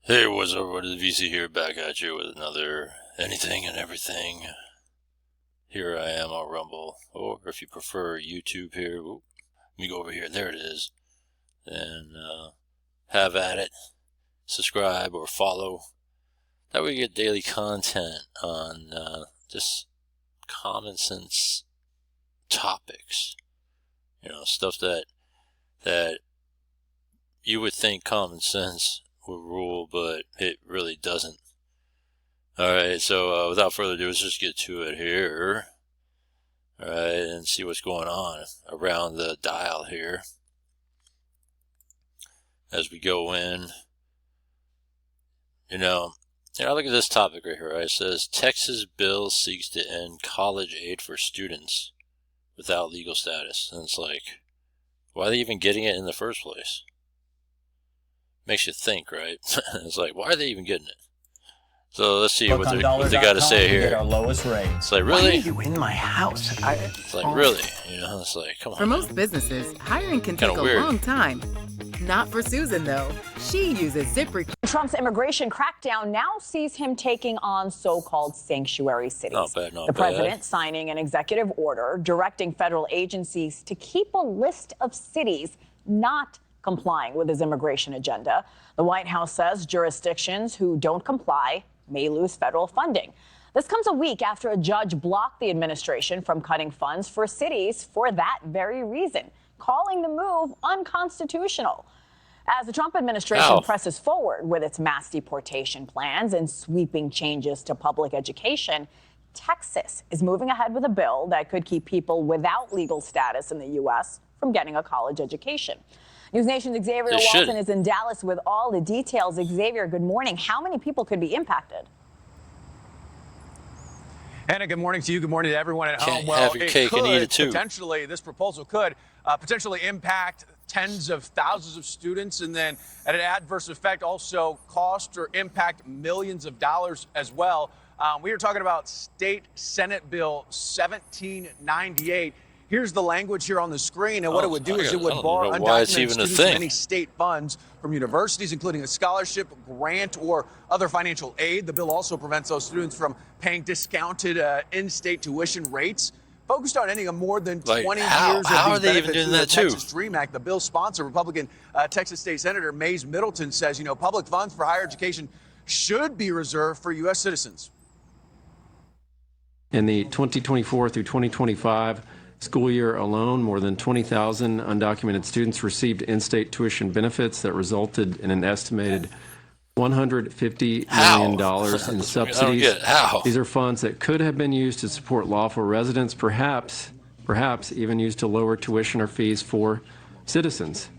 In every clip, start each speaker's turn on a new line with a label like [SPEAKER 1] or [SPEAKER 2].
[SPEAKER 1] Hey, what's up, everybody? The VC here, back at you with another anything and everything. Here I am on Rumble, or if you prefer YouTube here, let me go over here, there it is. And have at it, subscribe or follow. That way you get daily content on just common sense topics. You know, stuff that you would think common sense would rule, but it really doesn't. Alright, so without further ado, let's just get to it here. Alright, and see what's going on around the dial here. As we go in, you know, look at this topic right here. Right? It says, Texas bill seeks to end college aid for students without legal status. And it's like, why are they even getting it in the first place? Makes you think, right? It's like, why are they even getting it? So let's see what they got to say here.
[SPEAKER 2] Our lowest rates.
[SPEAKER 1] It's like, really?
[SPEAKER 2] Why are you in my house?
[SPEAKER 1] It's like, really? You know, it's like, come on.
[SPEAKER 3] For most businesses, hiring can take a
[SPEAKER 1] weird.
[SPEAKER 3] long time. Not for Susan, though. She uses ZipRecruiter.
[SPEAKER 4] Trump's immigration crackdown now sees him taking on so-called sanctuary cities.
[SPEAKER 1] Not bad, not
[SPEAKER 4] the
[SPEAKER 1] bad.
[SPEAKER 4] president signing an executive order directing federal agencies to keep a list of cities not complying with his immigration agenda. The White House says jurisdictions who don't comply may lose federal funding. This comes a week after a judge blocked the administration from cutting funds for cities for that very reason, calling the move unconstitutional. As the Trump administration presses forward with its mass deportation plans and sweeping changes to public education, Texas is moving ahead with a bill that could keep people without legal status in the U.S. from getting a college education. News Nation's Xavier Walton is in Dallas with all the details. Xavier, good morning. How many people could be impacted?
[SPEAKER 5] Anna, good morning to you. Good morning to everyone at home.
[SPEAKER 1] Well, have your cake and eat it too.
[SPEAKER 5] Potentially, this proposal could potentially impact tens of thousands of students, and then at an adverse effect also cost or impact millions of dollars as well. We are talking about State Senate Bill 1798. Here's the language here on the screen, and what it would do is it would bar undocumented students from any state funds from universities, including a scholarship, grant, or other financial aid. The bill also prevents those students from paying discounted in-state tuition rates. Focused on ending a more than 20 years of
[SPEAKER 1] how are
[SPEAKER 5] these
[SPEAKER 1] they even
[SPEAKER 5] benefits
[SPEAKER 1] doing
[SPEAKER 5] through
[SPEAKER 1] that
[SPEAKER 5] the
[SPEAKER 1] too?
[SPEAKER 5] Texas Dream Act. The bill's sponsor, Republican Texas State Senator Mays Middleton, says, public funds for higher education should be reserved for U.S. citizens.
[SPEAKER 6] In the 2024 through 2025 school year alone, more than 20,000 undocumented students received in-state tuition benefits that resulted in an estimated $150 million in subsidies. These are funds that could have been used to support lawful residents, perhaps even used to lower tuition or fees for citizens.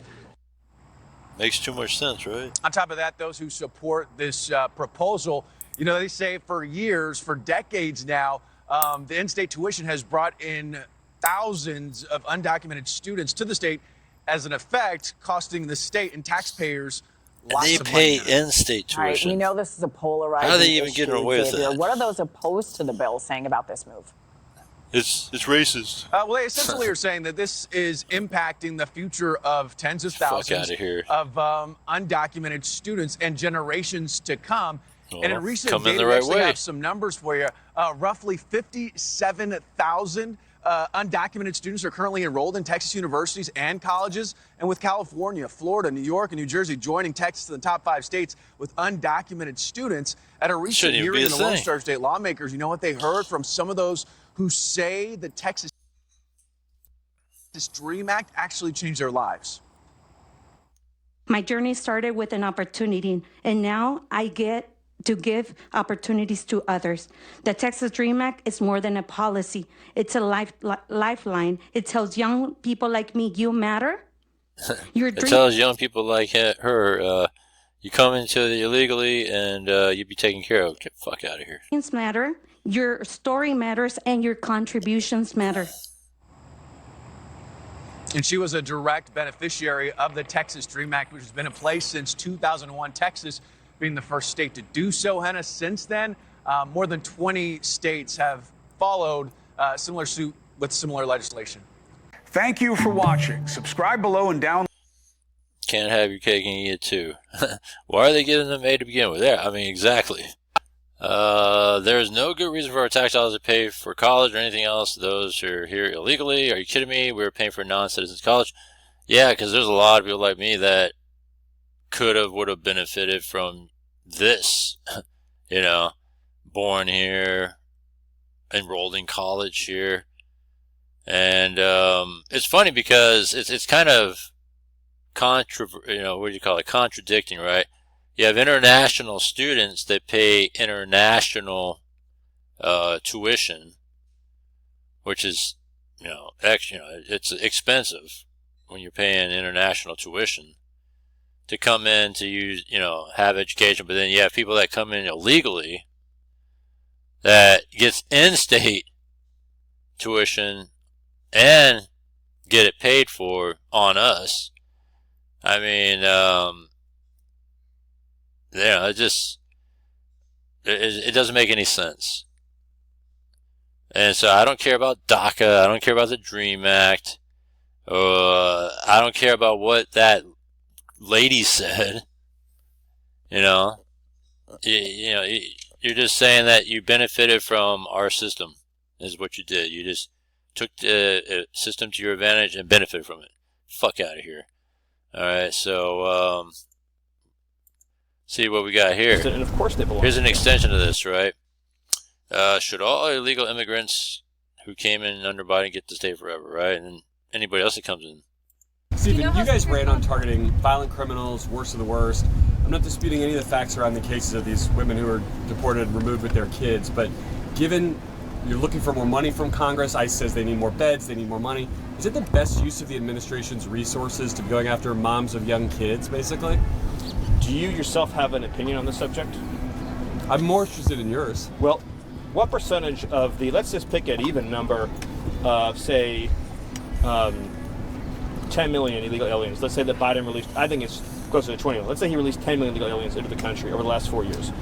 [SPEAKER 1] Makes too much sense, right?
[SPEAKER 5] On top of that, those who support this proposal, they say for years, for decades now, the in-state tuition has brought in thousands of undocumented students to the state as an effect, costing the state and taxpayers lots of money.
[SPEAKER 1] They pay in-state tuition.
[SPEAKER 4] All right, we know this is a polarizing
[SPEAKER 1] How are they even
[SPEAKER 4] issue,
[SPEAKER 1] getting away with
[SPEAKER 4] Xavier.
[SPEAKER 1] that?
[SPEAKER 4] What are those opposed to the bill saying about this move?
[SPEAKER 1] It's racist.
[SPEAKER 5] Well, they essentially are saying that this is impacting the future of tens of thousands of undocumented students and generations to come. And in recent data, we actually have some numbers for you. Roughly 57,000 undocumented students are currently enrolled in Texas universities and colleges. And with California, Florida, New York, and New Jersey joining Texas in the top 5 states with undocumented students, at a recent hearing in the Lone Star State, lawmakers, you know what they heard from some of those who say the Texas Dream Act actually changed their lives?
[SPEAKER 7] My journey started with an opportunity, and now I get to give opportunities to others. The Texas Dream Act is more than a policy. It's a lifeline. It tells young people like me, you matter.
[SPEAKER 1] It tells young people like her, you come into it illegally and you be taken care of. Get the fuck out of here.
[SPEAKER 7] Things matter. Your story matters, and your contributions matter.
[SPEAKER 5] And she was a direct beneficiary of the Texas Dream Act, which has been in place since 2001. Texas being the first state to do so, Henna. Since then, more than 20 states have followed similar suit with similar legislation.
[SPEAKER 2] Thank you for watching. Subscribe below and download.
[SPEAKER 1] Can't have your cake and eat it too. Why are they giving them aid to begin with? Yeah, I mean, exactly. There's no good reason for our tax dollars to pay for college or anything else. Those who are here illegally. Are you kidding me? We're paying for non-citizens college. Yeah, because there's a lot of people like me that would have benefited from this. You know, born here, enrolled in college here. And it's funny because it's kind of contradicting, right? You have international students that pay international tuition, which is, it's expensive when you're paying international tuition to come in to use, have education. But then you have people that come in illegally that gets in-state tuition and get it paid for on us. I mean, it doesn't make any sense. And so I don't care about DACA. I don't care about the DREAM Act. I don't care about what that lady said. You're just saying that you benefited from our system is what you did. You just took the system to your advantage and benefited from it. Fuck out of here. All right, so see what we got here.
[SPEAKER 2] And of course they belong.
[SPEAKER 1] Here's an extension of this, right? Should all illegal immigrants who came in under Biden get to stay forever, right? And anybody else that comes in.
[SPEAKER 8] Stephen, you guys ran on targeting violent criminals, worst of the worst. I'm not disputing any of the facts around the cases of these women who were deported and removed with their kids, but given you're looking for more money from Congress, ICE says they need more beds, they need more money. Is it the best use of the administration's resources to be going after moms of young kids, basically?
[SPEAKER 2] Do you yourself have an opinion on the subject?
[SPEAKER 8] I'm more interested in yours.
[SPEAKER 2] Well, what percentage of the, let's just pick an even number of, say, 10 million illegal aliens. Let's say that Biden released, I think it's closer to 20 million. Let's say he released 10 million illegal aliens into the country over the last 4 years.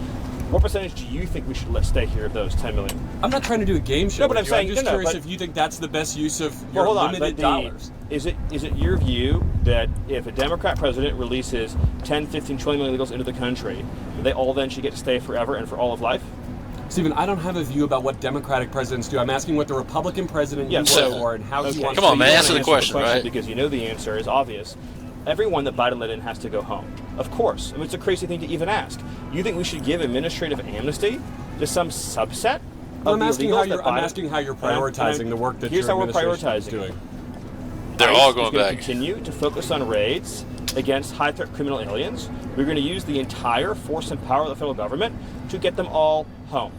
[SPEAKER 2] What percentage do you think we should let stay here of those 10 million?
[SPEAKER 8] I'm not trying to do a game show.
[SPEAKER 2] No, but I'm saying,
[SPEAKER 8] I'm just curious if you think that's the best use of your
[SPEAKER 2] hold on,
[SPEAKER 8] limited dollars.
[SPEAKER 2] Is it your view that if a Democrat president releases 10, 15, 20 million illegals into the country, they all then should get to stay forever and for all of life?
[SPEAKER 8] Stephen, I don't have a view about what Democratic presidents do. I'm asking what the Republican president you vote for and how he wants
[SPEAKER 1] Come on,
[SPEAKER 8] to
[SPEAKER 1] man,
[SPEAKER 8] use
[SPEAKER 1] answer the question, right?
[SPEAKER 2] Because you know the answer is obvious. Everyone that Biden let in has to go home. Of course. I mean, it's a crazy thing to even ask. You think we should give administrative amnesty to some subset of the illegals that Biden...
[SPEAKER 8] I'm asking how you're prioritizing the work that your administration is doing.
[SPEAKER 1] They're all going back.
[SPEAKER 2] We're going to continue to focus on raids against high-threat criminal aliens. We're going to use the entire force and power of the federal government to get them all home.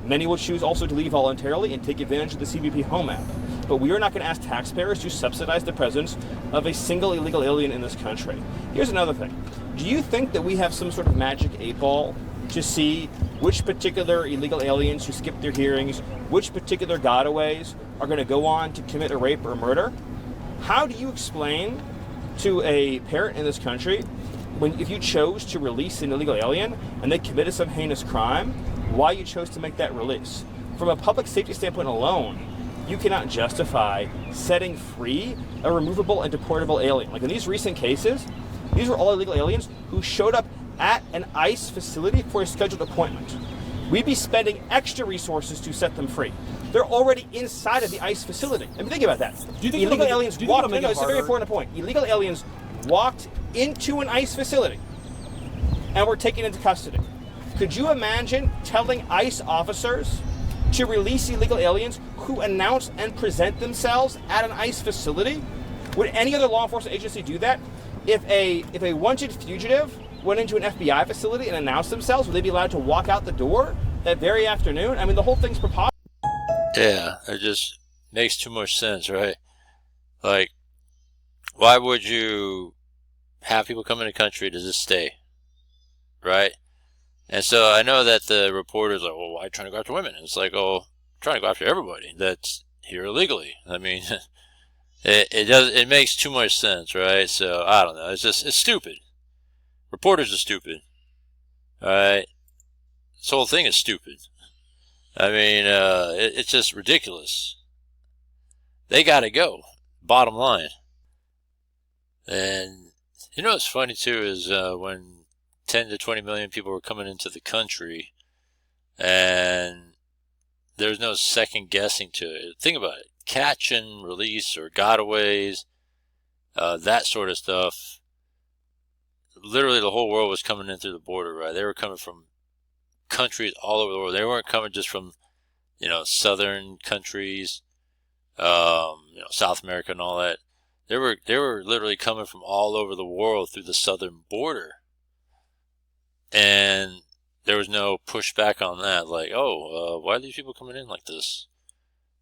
[SPEAKER 2] Many will choose also to leave voluntarily and take advantage of the CBP Home app. But we are not going to ask taxpayers to subsidize the presence of a single illegal alien in this country. Here's another thing. Do you think that we have some sort of magic 8-ball to see which particular illegal aliens who skip their hearings, which particular gotaways are going to go on to commit a rape or murder? How do you explain to a parent in this country if you chose to release an illegal alien and they committed some heinous crime, why you chose to make that release? From a public safety standpoint alone, you cannot justify setting free a removable and deportable alien. Like in these recent cases, these were all illegal aliens who showed up at an ICE facility for a scheduled appointment. We'd be spending extra resources to set them free. They're already inside of the ICE facility. I mean, think about that. Illegal aliens walked. No, it's a very important point. Illegal aliens walked into an ICE facility and were taken into custody. Could you imagine telling ICE officers to release illegal aliens who announce and present themselves at an ICE facility? Would any other law enforcement agency do that? If a wanted fugitive went into an FBI facility and announced themselves, would they be allowed to walk out the door that very afternoon? I mean, the whole thing's preposterous.
[SPEAKER 1] Yeah, it just makes too much sense, right? Like, why would you have people come in the country to just stay, right? And so I know that the reporters are like, well, why are you trying to go after women? And it's like, oh, I'm trying to go after everybody that's here illegally. I mean, it makes too much sense, right? So I don't know. It's stupid. Reporters are stupid. All right? This whole thing is stupid. I mean, it's just ridiculous. They got to go. Bottom line. And You know what's funny, too, is when 10 to 20 million people were coming into the country and there's no second guessing to it. Think about it. Catch and release or gotaways, that sort of stuff. Literally the whole world was coming in through the border, right? They were coming from countries all over the world. They weren't coming just from, southern countries, South America and all that. They were literally coming from all over the world through the southern border. And there was no pushback on that. Like, why are these people coming in like this?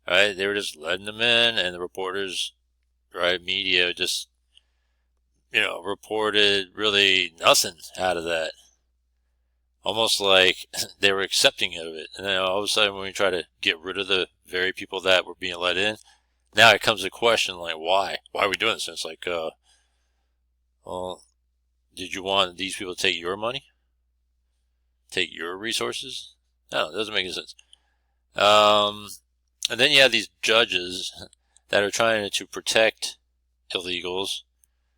[SPEAKER 1] Right? They were just letting them in, and the reporters, right, media just, reported really nothing out of that. Almost like they were accepting of it. And then all of a sudden, when we try to get rid of the very people that were being let in, now it comes a question like, why? Why are we doing this? And it's like, well, did you want these people to take your money? Take your resources? No, it doesn't make any sense. And then you have these judges that are trying to protect illegals,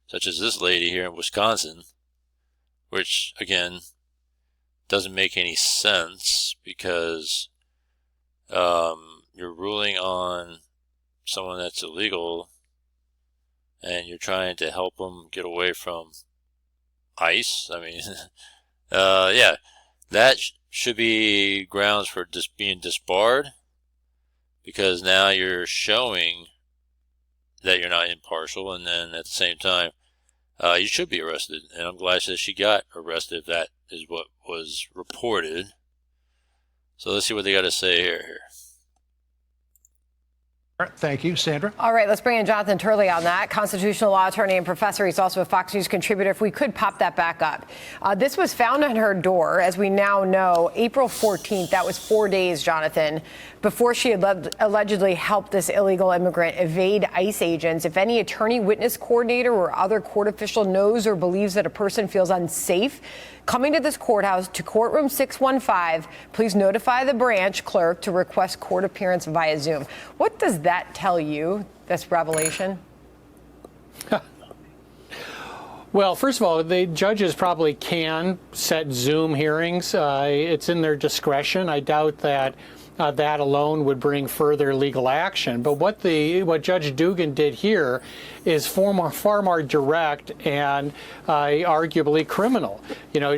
[SPEAKER 1] such as this lady here in Wisconsin, which, again, doesn't make any sense because you're ruling on someone that's illegal and you're trying to help them get away from ICE. I mean, yeah, that should be grounds for just being disbarred, because now you're showing that you're not impartial, and then at the same time, you should be arrested. And I'm glad that she got arrested, if that is what was reported. So let's see what they got to say here.
[SPEAKER 9] Thank you, Sandra.
[SPEAKER 10] All right, let's bring in Jonathan Turley on that. Constitutional law attorney and professor. He's also a Fox News contributor. If we could pop that back up. This was found on her door, as we now know, April 14th. That was 4 days, Jonathan, before she had allegedly helped this illegal immigrant evade ICE agents. If any attorney, witness coordinator, or other court official knows or believes that a person feels unsafe coming to this courthouse to courtroom 615, please notify the branch clerk to request court appearance via Zoom. What does that tell you, this revelation?
[SPEAKER 9] Well, first of all, the judges probably can set Zoom hearings. It's in their discretion. I doubt that that alone would bring further legal action. But what Judge Dugan did here is far more direct and arguably criminal.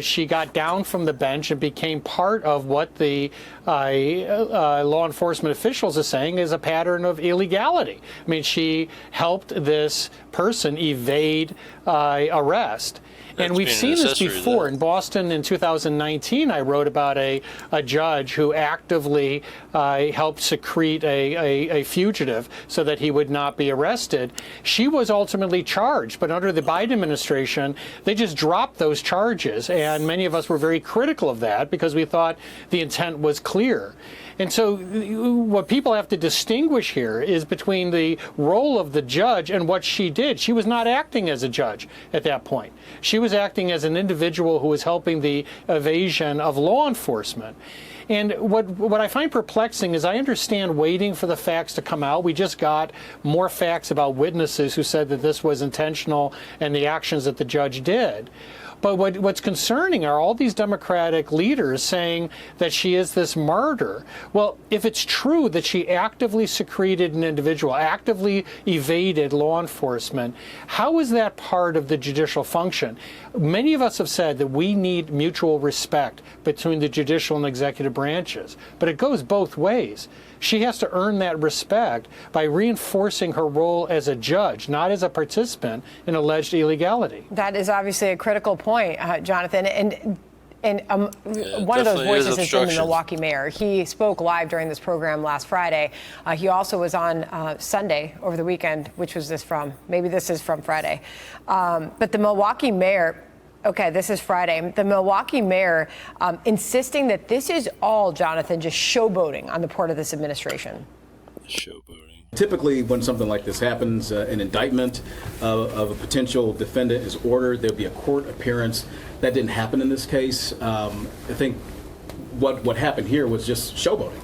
[SPEAKER 9] She got down from the bench and became part of what the law enforcement officials are saying is a pattern of illegality. I mean, she helped this person evade arrest. And we've seen this before. In Boston in 2019, I wrote about a judge who actively helped secrete a fugitive so that he would not be arrested. She was ultimately charged, but under the Biden administration, they just dropped those charges. And many of us were very critical of that because we thought the intent was clear. And so what people have to distinguish here is between the role of the judge and what she did. She was not acting as a judge at that point. She was acting as an individual who was helping the evasion of law enforcement. And what I find perplexing is I understand waiting for the facts to come out. We just got more facts about witnesses who said that this was intentional and the actions that the judge did. But what's concerning are all these Democratic leaders saying that she is this martyr. Well, if it's true that she actively secreted an individual, actively evaded law enforcement, how is that part of the judicial function? Many of us have said that we need mutual respect between the judicial and executive branches, but it goes both ways. She has to earn that respect by reinforcing her role as a judge, not as a participant in alleged illegality.
[SPEAKER 10] That is obviously a critical point, Jonathan. And one of those voices has been the Milwaukee mayor. He spoke live during this program last Friday. He also was on Sunday over the weekend, which was this from? Maybe this is from Friday. But the Milwaukee mayor. Okay, this is Friday. The Milwaukee mayor insisting that this is all, Jonathan, just showboating on the part of this administration.
[SPEAKER 1] Showboating.
[SPEAKER 11] Typically, when something like this happens, an indictment of a potential defendant is ordered. There'll be a court appearance. That didn't happen in this case. I think what happened here was just showboating.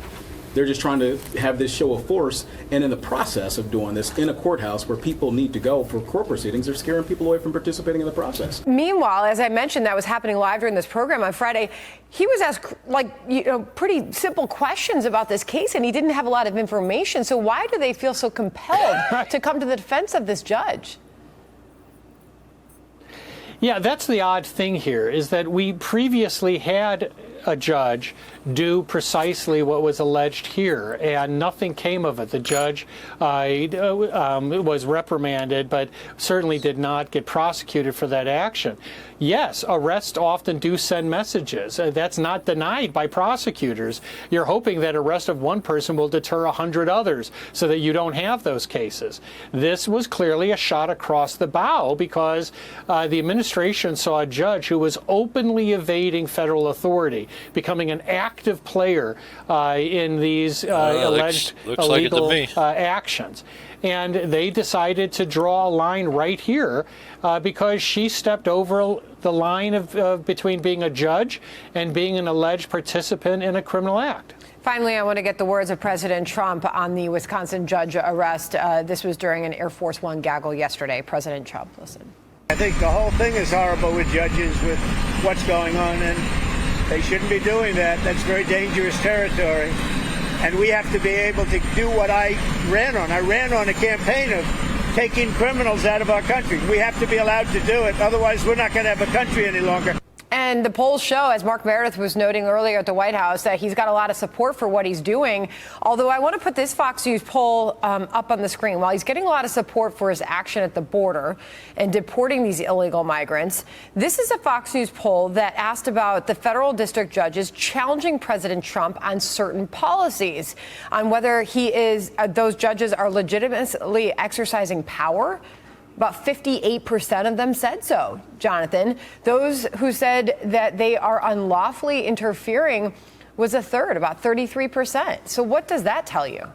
[SPEAKER 11] They're just trying to have this show of force, and in the process of doing this in a courthouse where people need to go for court proceedings, they're scaring people away from participating in the process.
[SPEAKER 10] Meanwhile, as I mentioned, that was happening live during this program on Friday. He was asked pretty simple questions about this case, and he didn't have a lot of information. So why do they feel so compelled to come to the defense of this judge?
[SPEAKER 9] Yeah, that's the odd thing here, is that we previously had a judge do precisely what was alleged here, and nothing came of it. The judge was reprimanded, but certainly did not get prosecuted for that action. Yes, arrests often do send messages. That's not denied by prosecutors. You're hoping that arrest of one person will deter 100 others so that you don't have those cases. This was clearly a shot across the bow because the administration saw a judge who was openly evading federal authority, becoming an active player in these alleged illegal actions. And they decided to draw a line right here because she stepped over the line of between being a judge and being an alleged participant in a criminal act.
[SPEAKER 10] Finally, I want to get the words of President Trump on the Wisconsin judge arrest. This was during an Air Force One gaggle yesterday. President Trump, listen.
[SPEAKER 12] I think the whole thing is horrible with judges, with what's going on, and they shouldn't be doing that. That's very dangerous territory. And we have to be able to do what I ran on. I ran on a campaign of taking criminals out of our country. We have to be allowed to do it. Otherwise, we're not going to have a country any longer.
[SPEAKER 10] And the polls show, as Mark Meredith was noting earlier at the White House, that he's got a lot of support for what he's doing. Although I want to put this Fox News poll up on the screen. While he's getting a lot of support for his action at the border and deporting these illegal migrants, this is a Fox News poll that asked about the federal district judges challenging President Trump on certain policies, on whether those judges are legitimately exercising power. About 58% of them said so, Jonathan. Those who said that they are unlawfully interfering was a third, about 33%. So what does that tell you?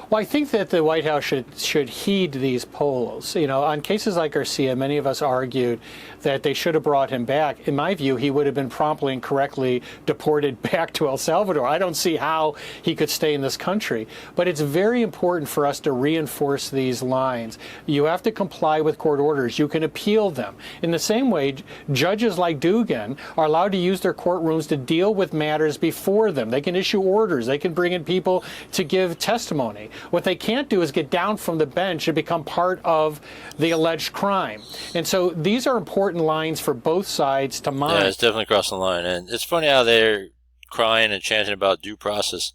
[SPEAKER 9] Well, I think that the White House should heed these polls. You know, on cases like Garcia, many of us argued that they should have brought him back. In my view, he would have been promptly and correctly deported back to El Salvador. I don't see how he could stay in this country. But it's very important for us to reinforce these lines. You have to comply with court orders. You can appeal them. In the same way, judges like Dugan are allowed to use their courtrooms to deal with matters before them. They can issue orders. They can bring in people to give testimony. What they can't do is get down from the bench and become part of the alleged crime. And so these are important lines for both sides to mind.
[SPEAKER 1] Yeah, it's definitely crossing the line. And it's funny how they're crying and chanting about due process.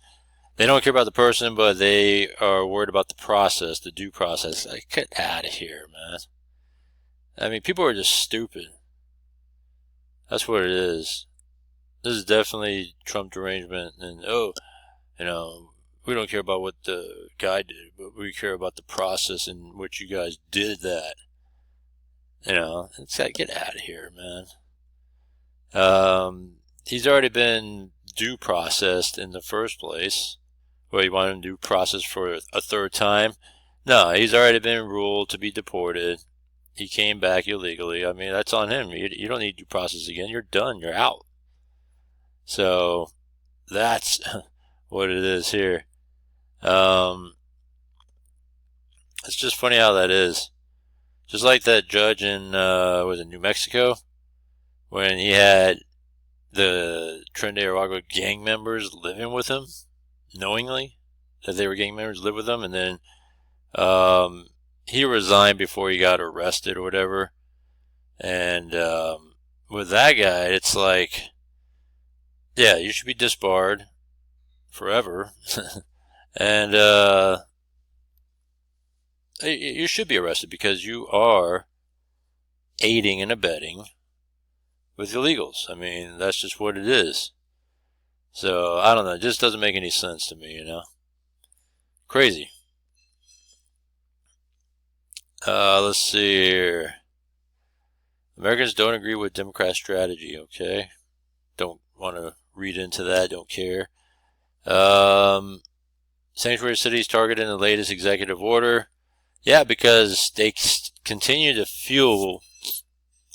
[SPEAKER 1] They don't care about the person, but they are worried about the process, the due process. Like, get out of here, man. I mean, people are just stupid. That's what it is. This is definitely Trump derangement. And, we don't care about what the guy did, but we care about the process in which you guys did that. It's like, get out of here, man. He's already been due processed in the first place. Well, you want him to do process for a third time? No, he's already been ruled to be deported. He came back illegally. I mean, that's on him. You don't need due process again. You're done. You're out. So that's what it is here. It's just funny how that is. Just like that judge in, New Mexico, when he had the Tren de Aragua gang members living with him, knowingly that they were gang members, live with him, and then, he resigned before he got arrested or whatever. And, with that guy, it's like, yeah, you should be disbarred forever. And you should be arrested because you are aiding and abetting with illegals. I mean, that's just what it is. So, I don't know. It just doesn't make any sense to me, Crazy. Let's see here. Americans don't agree with Democrat strategy, okay? Don't want to read into that, don't care. Sanctuary cities targeted in the latest executive order. Yeah, because they continue to fuel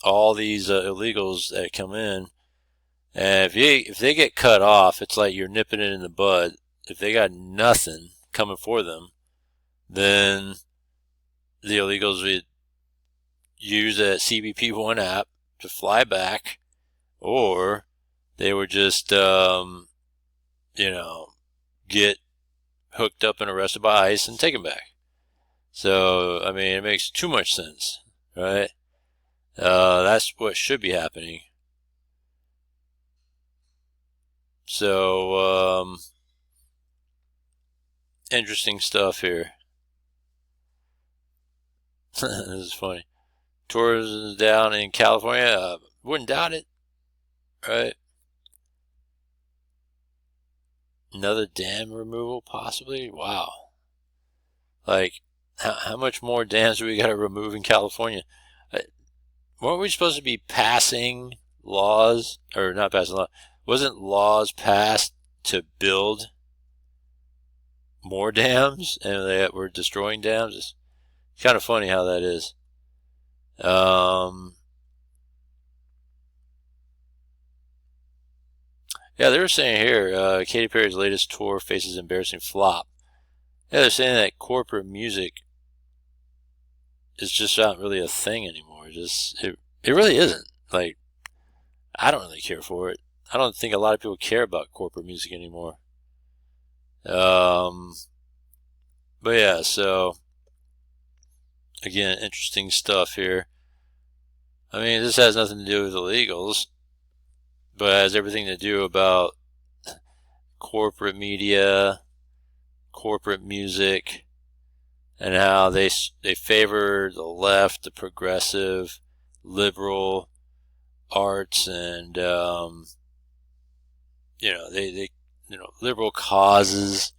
[SPEAKER 1] all these illegals that come in. And if they get cut off, it's like you're nipping it in the bud. If they got nothing coming for them, then the illegals would use that CBP-1 app to fly back, or they would just, get hooked up and arrested by ICE and taken back. So, I mean, it makes too much sense, right? That's what should be happening. So, interesting stuff here. This is funny. Tourism down in California, wouldn't doubt it, right? Another dam removal, possibly? Wow. Like, how much more dams do we got to remove in California? Weren't we supposed to be passing laws, or not passing laws? Wasn't laws passed to build more dams, and they were destroying dams? It's kind of funny how that is. Yeah, they were saying here, Katy Perry's latest tour faces embarrassing flop. Yeah, they're saying that corporate music is just not really a thing anymore. It really isn't. Like, I don't really care for it. I don't think a lot of people care about corporate music anymore. But yeah, so again, interesting stuff here. I mean, this has nothing to do with illegals, but it has everything to do about corporate media, corporate music, and how they favor the left, the progressive, liberal arts, and liberal causes,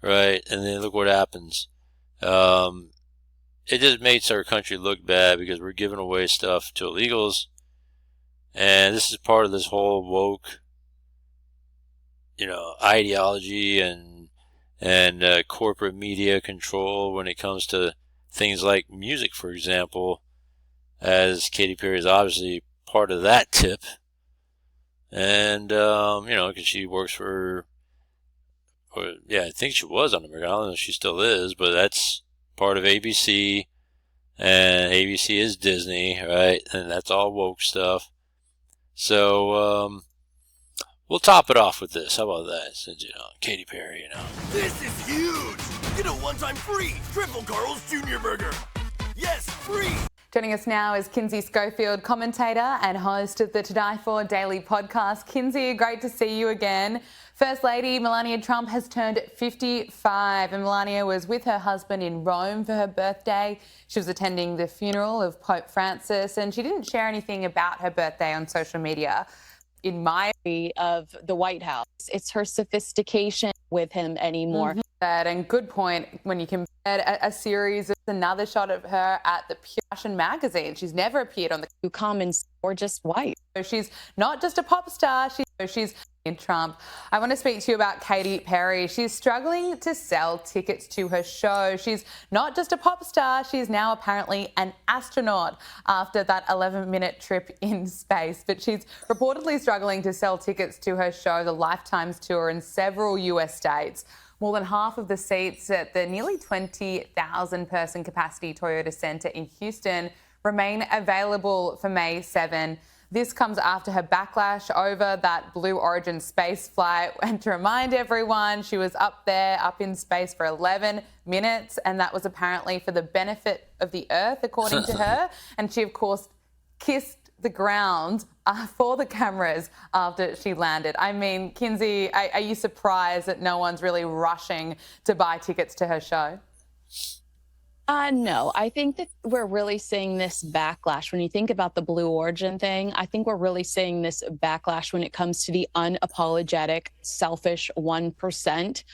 [SPEAKER 1] right? And then look what happens. It just makes our country look bad because we're giving away stuff to illegals, and this is part of this whole woke, ideology and corporate media control when it comes to things like music, for example, as Katy Perry is obviously part of that tip. And, because she works I think she was on American Idol. I don't know if she still is, but that's part of ABC, and ABC is Disney, right? And that's all woke stuff. So, we'll top it off with this. How about that? Since, Katy Perry,
[SPEAKER 13] This is huge! Get a one-time free Triple Carl's Jr. Burger. Yes, free!
[SPEAKER 14] Joining us now is Kinsey Schofield, commentator and host of the To Die For Daily podcast. Kinsey, great to see you again. First Lady Melania Trump has turned 55, and Melania was with her husband in Rome for her birthday. She was attending the funeral of Pope Francis, and she didn't share anything about her birthday on social media. In my
[SPEAKER 15] of the White House, it's her sophistication with him anymore.
[SPEAKER 14] And good point when you compare a series of another shot of her at the Russian magazine. She's never appeared on the
[SPEAKER 15] common or just white.
[SPEAKER 14] So she's not just a pop star. She's in Trump. I want to speak to you about Katy Perry. She's struggling to sell tickets to her show. She's not just a pop star. She's now apparently an astronaut after that 11-minute trip in space. But she's reportedly struggling to sell tickets to her show, the Lifetimes Tour, in several US states. More than half of the seats at the nearly 20,000 person capacity Toyota Center in Houston remain available for May 7. This comes after her backlash over that Blue Origin space flight. And to remind everyone, she was up in space for 11 minutes, and that was apparently for the benefit of the Earth, according to her. And she, of course, kissed the ground for the cameras after she landed. I mean, Kinsey, are you surprised that no one's really rushing to buy tickets to her show?
[SPEAKER 15] No, I think that we're really seeing this backlash. When you think about the Blue Origin thing, I think we're really seeing this backlash when it comes to the unapologetic, selfish 1%.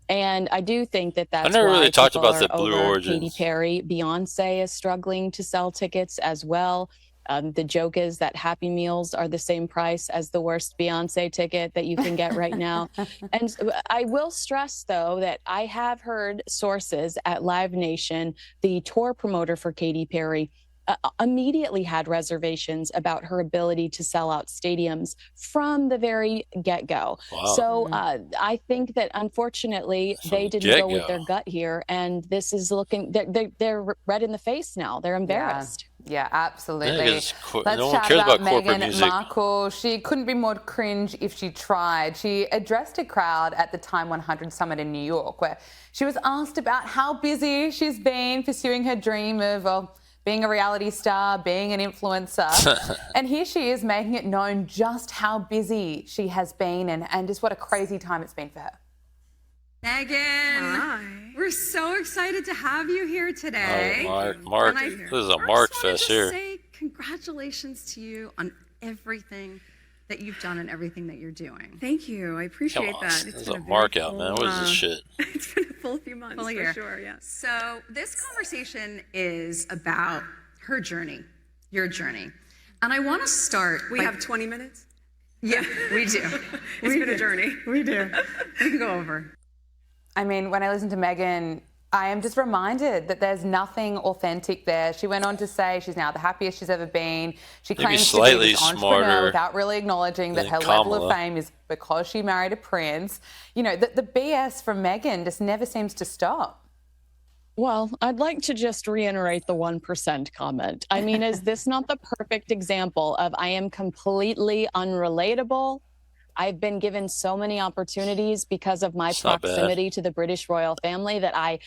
[SPEAKER 15] And I do think that that's
[SPEAKER 1] I never
[SPEAKER 15] why
[SPEAKER 1] really talked
[SPEAKER 15] people
[SPEAKER 1] about the
[SPEAKER 15] are
[SPEAKER 1] Blue
[SPEAKER 15] over
[SPEAKER 1] Origin.
[SPEAKER 15] Katy Perry. Beyonce is struggling to sell tickets as well. The joke is that Happy Meals are the same price as the worst Beyonce ticket that you can get right now. And I will stress, though, that I have heard sources at Live Nation, the tour promoter for Katy Perry, immediately had reservations about her ability to sell out stadiums from the very get-go.
[SPEAKER 1] Wow.
[SPEAKER 15] So I think that unfortunately they didn't go with their gut here, and this is looking, they're red in the face now. They're embarrassed.
[SPEAKER 14] Yeah, absolutely.
[SPEAKER 1] Yeah,
[SPEAKER 14] Let's
[SPEAKER 1] no one
[SPEAKER 14] chat
[SPEAKER 1] cares
[SPEAKER 14] about
[SPEAKER 1] about corporate
[SPEAKER 14] Meghan
[SPEAKER 1] music.
[SPEAKER 14] Markle. She couldn't be more cringe if she tried. She addressed a crowd at the Time 100 Summit in New York, where she was asked about how busy she's been pursuing her dream of being a reality star, being an influencer. And here she is making it known just how busy she has been and just what a crazy time it's been for her.
[SPEAKER 16] Meghan, we're so excited to have you here today.
[SPEAKER 1] Oh, Mark, this is a Mark fest here.
[SPEAKER 16] Say congratulations to you on everything that you've done and everything that you're doing. Thank you. I appreciate that.
[SPEAKER 1] There's a Mark out, man. What is this shit?
[SPEAKER 16] It's been a full few months, for sure, yeah. So this conversation is about her journey, your journey. And I want to start. We have 20 minutes? Yeah, we do. It's been a journey. We do. We can go over.
[SPEAKER 14] I mean, when I listen to Meghan, I am just reminded that there's nothing authentic there. She went on to say she's now the happiest she's ever been. She claims to be this entrepreneur without really acknowledging that her level of fame is because she married a prince. You know, the BS from Meghan just never seems to stop.
[SPEAKER 15] Well, I'd like to just reiterate the 1% comment. I mean, is this not the perfect example of I am completely unrelatable? I've been given so many opportunities because of my proximity to the British royal family that I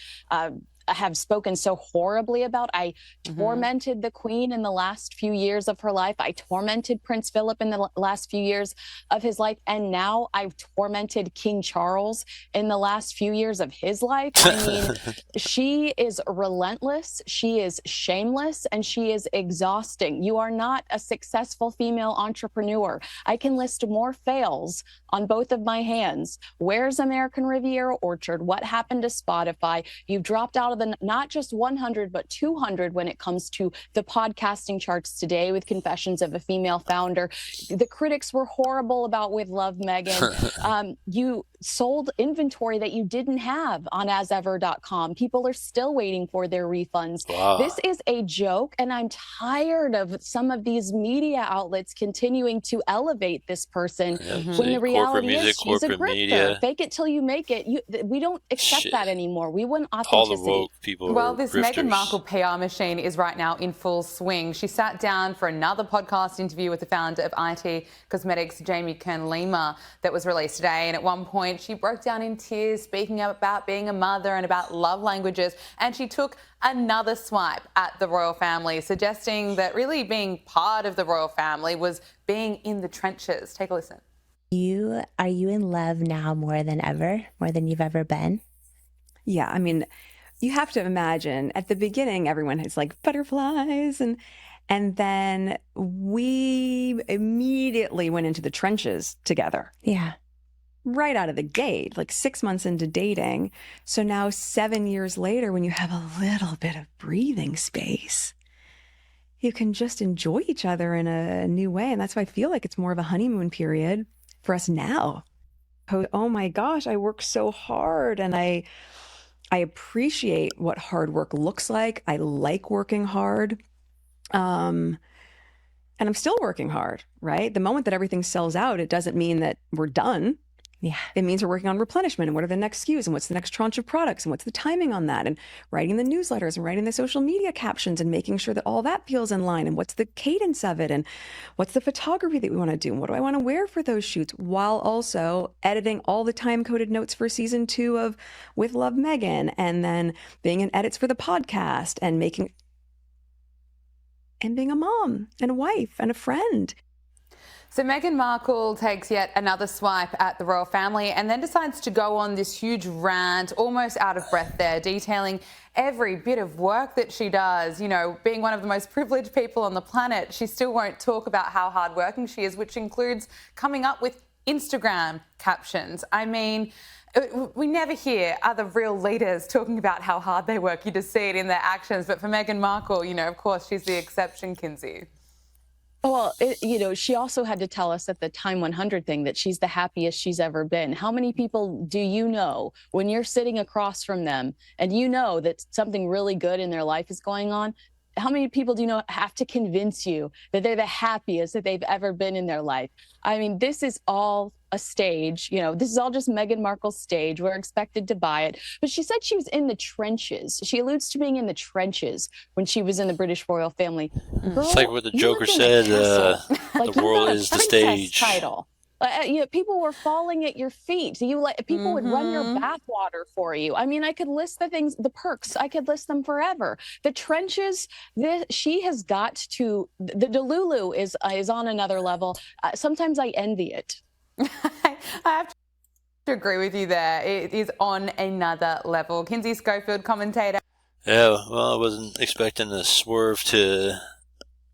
[SPEAKER 15] have spoken so horribly about. I tormented the Queen in the last few years of her life. I tormented Prince Philip in the last few years of his life. And now I've tormented King Charles in the last few years of his life. I mean, she is relentless. She is shameless, and she is exhausting. You are not a successful female entrepreneur. I can list more fails on both of my hands. Where's American Riviera Orchard? What happened to Spotify? You've dropped out of the not just 100 but 200 when it comes to the podcasting charts today with Confessions of a Female Founder. The critics were horrible about With Love, Meghan. You sold inventory that you didn't have on asever.com. People are still waiting for their refunds.
[SPEAKER 1] Wow.
[SPEAKER 15] This is a joke, and I'm tired of some of these media outlets continuing to elevate this person when the reality is she's a grifter.
[SPEAKER 1] Media.
[SPEAKER 15] Fake it till you make it. We don't accept that anymore. We want authenticity.
[SPEAKER 1] All the woke people.
[SPEAKER 14] Well, this
[SPEAKER 1] grifters.
[SPEAKER 14] Meghan Markle PR machine is right now in full swing. She sat down for another podcast interview with the founder of IT Cosmetics, Jamie Kern-Lima, that was released today. And at one point, she broke down in tears, speaking about being a mother and about love languages. And she took another swipe at the royal family, suggesting that really being part of the royal family was being in the trenches. Take a listen.
[SPEAKER 17] Are you in love now more than ever, more than you've ever been?
[SPEAKER 18] Yeah, I mean, you have to imagine at the beginning, everyone has like butterflies and then we immediately went into the trenches together.
[SPEAKER 17] Yeah.
[SPEAKER 18] Right out of the gate, like 6 months into dating. So now 7 years later, when you have a little bit of breathing space, you can just enjoy each other in a new way. And that's why I feel like it's more of a honeymoon period for us now. Oh my gosh, I work so hard and I appreciate what hard work looks like. I like working hard. And I'm still working hard, right? The moment that everything sells out, it doesn't mean that we're done.
[SPEAKER 17] Yeah.
[SPEAKER 18] It means we're working on replenishment and what are the next SKUs and what's the next tranche of products and what's the timing on that and writing the newsletters and writing the social media captions and making sure that all that feels in line and what's the cadence of it and what's the photography that we want to do and what do I want to wear for those shoots, while also editing all the time-coded notes for season 2 of With Love, Meghan, and then being in edits for the podcast and being a mom and a wife and a friend.
[SPEAKER 14] So Meghan Markle takes yet another swipe at the royal family and then decides to go on this huge rant, almost out of breath there, detailing every bit of work that she does. You know, being one of the most privileged people on the planet, she still won't talk about how hardworking she is, which includes coming up with Instagram captions. I mean, we never hear other real leaders talking about how hard they work. You just see it in their actions. But for Meghan Markle, you know, of course, she's the exception, Kinsey.
[SPEAKER 15] Well, she also had to tell us at the Time 100 thing that she's the happiest she's ever been. How many people do you know when you're sitting across from them and you know that something really good in their life is going on? How many people do you know have to convince you that they're the happiest that they've ever been in their life? I mean, this is all a stage. You know, this is all just Meghan Markle's stage. We're expected to buy it. But she said she was in the trenches. She alludes to being in the trenches when she was in the British royal family. Girl,
[SPEAKER 1] It's like what the Joker said,
[SPEAKER 15] like,
[SPEAKER 1] the world is the stage.
[SPEAKER 15] Title. You know, people were falling at your feet. People would run your bathwater for you. I mean, I could list the things, the perks. I could list them forever. The trenches. She has got to. The Delulu is on another level. Sometimes I envy it.
[SPEAKER 14] I have to agree with you there. It is on another level. Kinsey Schofield, commentator.
[SPEAKER 1] Yeah, well, I wasn't expecting a swerve to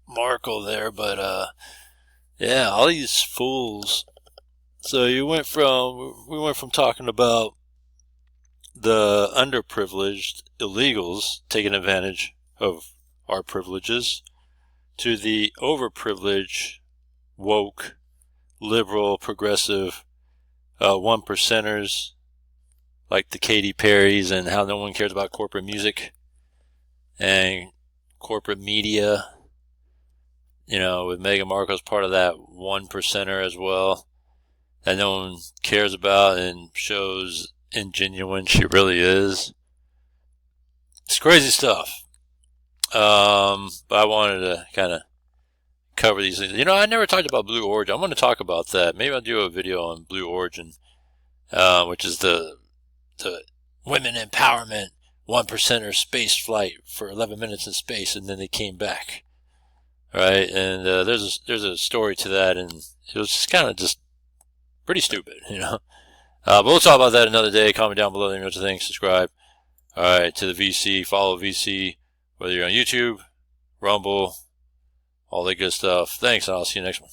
[SPEAKER 1] Markle there, but yeah, all these fools. So we went from talking about the underprivileged illegals taking advantage of our privileges to the overprivileged, woke, liberal, progressive, one percenters like the Katy Perrys, and how no one cares about corporate music and corporate media. You know, with Meghan Markle as part of that one percenter as well, that no one cares about and shows ingenuine she really is. It's crazy stuff. But I wanted to kind of cover these things. You know, I never talked about Blue Origin. I'm going to talk about that. Maybe I'll do a video on Blue Origin, which is the women empowerment, one percenter space flight for 11 minutes in space, and then they came back. Right? And there's a story to that, and it was just kind of just pretty stupid, you know. But we'll talk about that another day. Comment down below. Let me know what you think. Subscribe. All right, to the VC. Follow VC, whether you're on YouTube, Rumble, all that good stuff. Thanks, and I'll see you next one.